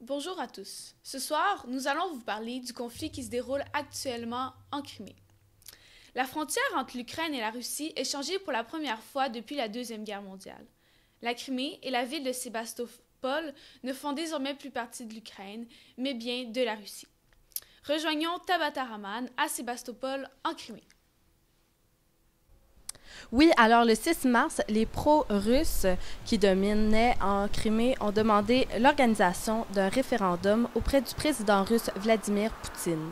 Bonjour à tous. Ce soir, nous allons vous parler du conflit qui se déroule actuellement en Crimée. La frontière entre l'Ukraine et la Russie est changée pour la première fois depuis la Deuxième Guerre mondiale. La Crimée et la ville de Sébastopol ne font désormais plus partie de l'Ukraine, mais bien de la Russie. Rejoignons Tabata Rahman à Sébastopol, en Crimée. Oui, alors le 6 mars, les pro-russes qui dominaient en Crimée ont demandé l'organisation d'un référendum auprès du président russe Vladimir Poutine.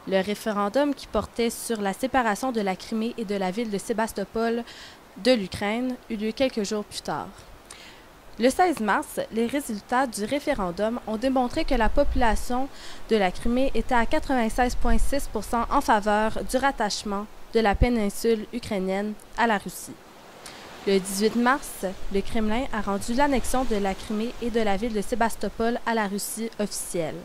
Le référendum qui portait sur la séparation de la Crimée et de la ville de Sébastopol de l'Ukraine eut lieu quelques jours plus tard. Le 16 mars, les résultats du référendum ont démontré que la population de la Crimée était à 96,6 % en faveur du rattachement de la péninsule ukrainienne à la Russie. Le 18 mars, le Kremlin a rendu l'annexion de la Crimée et de la ville de Sébastopol à la Russie officielle.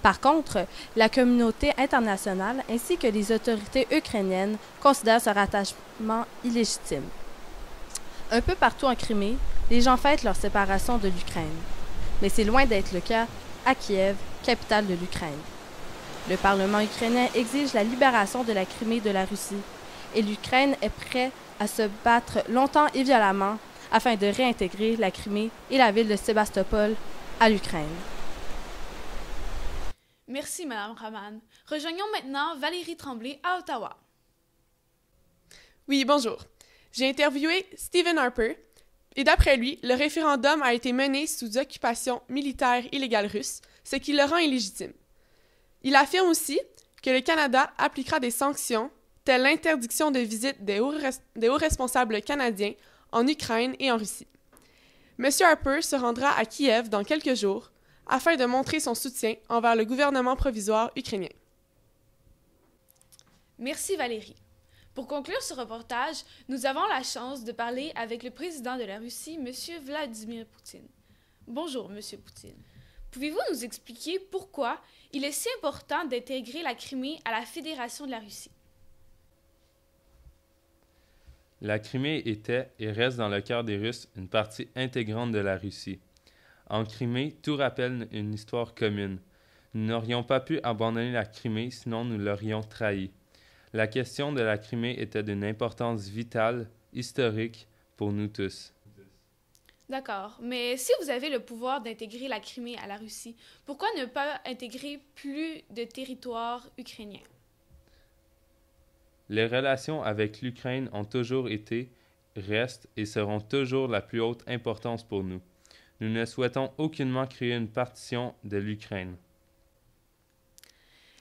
Par contre, la communauté internationale ainsi que les autorités ukrainiennes considèrent ce rattachement illégitime. Un peu partout en Crimée, les gens fêtent leur séparation de l'Ukraine. Mais c'est loin d'être le cas à Kiev, capitale de l'Ukraine. Le Parlement ukrainien exige la libération de la Crimée de la Russie et l'Ukraine est prête à se battre longtemps et violemment afin de réintégrer la Crimée et la ville de Sébastopol à l'Ukraine. Merci, Madame Rahman. Rejoignons maintenant Valérie Tremblay à Ottawa. Oui, bonjour. J'ai interviewé Stephen Harper et d'après lui, le référendum a été mené sous occupation militaire illégale russe, ce qui le rend illégitime. Il affirme aussi que le Canada appliquera des sanctions, telles l'interdiction de visite des hauts responsables canadiens en Ukraine et en Russie. M. Harper se rendra à Kiev dans quelques jours afin de montrer son soutien envers le gouvernement provisoire ukrainien. Merci Valérie. Pour conclure ce reportage, nous avons la chance de parler avec le président de la Russie, M. Vladimir Poutine. Bonjour, M. Poutine. Pouvez-vous nous expliquer pourquoi il est si important d'intégrer la Crimée à la Fédération de la Russie? La Crimée était et reste dans le cœur des Russes une partie intégrante de la Russie. En Crimée, tout rappelle une histoire commune. Nous n'aurions pas pu abandonner la Crimée, sinon nous l'aurions trahie. La question de la Crimée était d'une importance vitale, historique, pour nous tous. D'accord, mais si vous avez le pouvoir d'intégrer la Crimée à la Russie, pourquoi ne pas intégrer plus de territoires ukrainiens? Les relations avec l'Ukraine ont toujours été, restent et seront toujours la plus haute importance pour nous. Nous ne souhaitons aucunement créer une partition de l'Ukraine.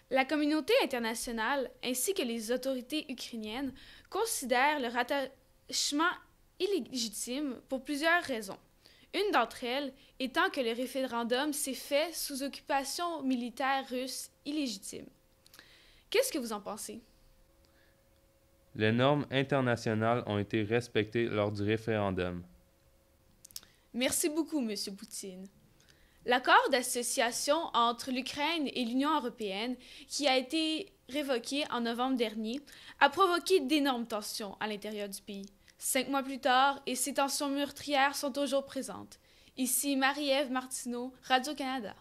La communauté internationale ainsi que les autorités ukrainiennes considèrent le rattachement illégitime pour plusieurs raisons. Une d'entre elles étant que le référendum s'est fait sous occupation militaire russe illégitime. Qu'est-ce que vous en pensez? Les normes internationales ont été respectées lors du référendum. Merci beaucoup, M. Poutine. L'accord d'association entre l'Ukraine et l'Union européenne, qui a été révoqué en novembre dernier, a provoqué d'énormes tensions à l'intérieur du pays. 5 mois plus tard, et ces tensions meurtrières sont toujours présentes. Ici Marie-Ève Martineau, Radio-Canada.